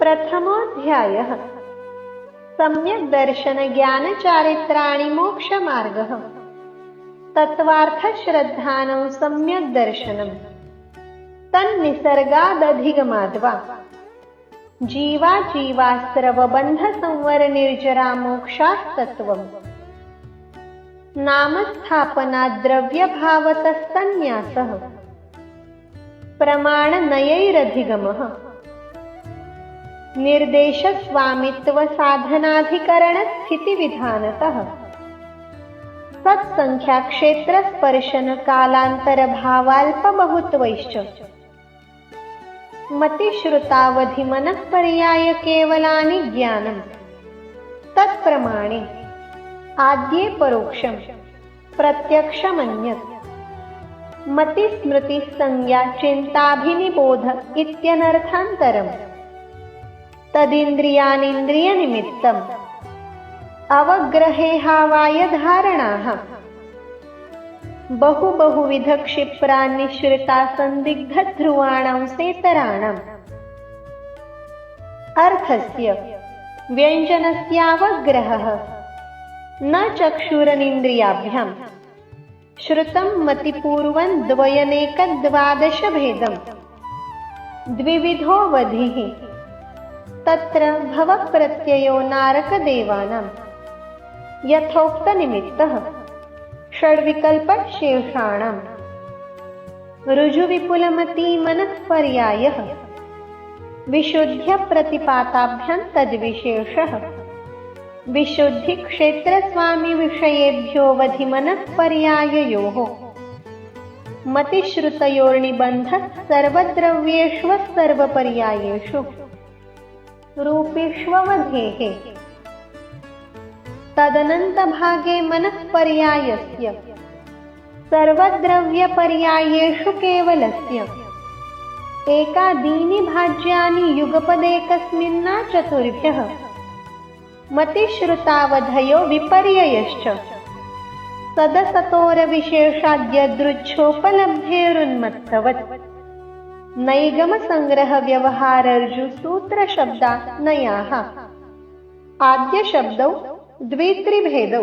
प्रथमोऽध्यायः सम्यक् दर्शन ज्ञान चारित्राणि मोक्ष मार्गः तत्वार्थ श्रद्धानं सम्यक् दर्शनम् तन्निसर्गादधिगमाद्वा जीवास्त्रवबन्ध संवर निर्जरा मोक्षास्तत्वम् नामस्थापना द्रव्यभावतस्तन्यासः प्रमाणनयैरधिगमः निर्देश स्वामित्व साधनाधिकरण स्थिति विधानतः सत्संख्या क्षेत्र स्पर्शन कालांतर भावाल्प बहुत्वैश्च मतिश्रुतावधि मनः पर्याय केवलानि ज्ञानम् तत्प्रमाणे आद्ये परोक्षं प्रत्यक्षमन्यत् मतिस्मृति संज्ञा चिन्ताभिनिबोध इत्यनर्थान्तरम् तदिन्द्रियानिन्द्रियनिमित्तम् अवग्रहेहावाय धारणाः बहुविध क्षिप्रान्निश्रिता संदिग्धध्रुवाणां सेतराणाम् अर्थस्य व्यञ्जनस्यावग्रहः न चक्षुरनिन्द्रियाभ्यां श्रुतं मतिपूर्वं द्वयनेकद्वादशभेदम् द्विविधोऽवधिः तत्र भवप्रत्ययो नारकदेवानां यथोक्तनिमित्तः षड्विकल्पशेषाणां ऋजुविपुलमती मनःपर्यायः विशुद्ध्यप्रतिपाताभ्यां तद्विशेषः विशुद्धिक्षेत्रस्वामिविषयेभ्योऽवधिमनःपर्याययोः मतिश्रुतयोर्निबन्धः सर्वद्रव्येष्वसर्वपर्यायेषु रूपेष्ववधेः तदनन्तभागे मनःपर्यायस्य सर्वद्रव्यपर्यायेषु केवलस्य एकादीनि भाज्यानि युगपदेकस्मिन्ना चतुर्भ्यः मतिश्रुतावधयो विपर्ययश्च सदसतोरविशेषाद्यदृच्छोपलब्धेरुन्मत्तवत् नैगमसंग्रहव्यवहारर्जुसूत्रशब्दान्वयाः आद्यशब्दौ द्वित्रिभेदौ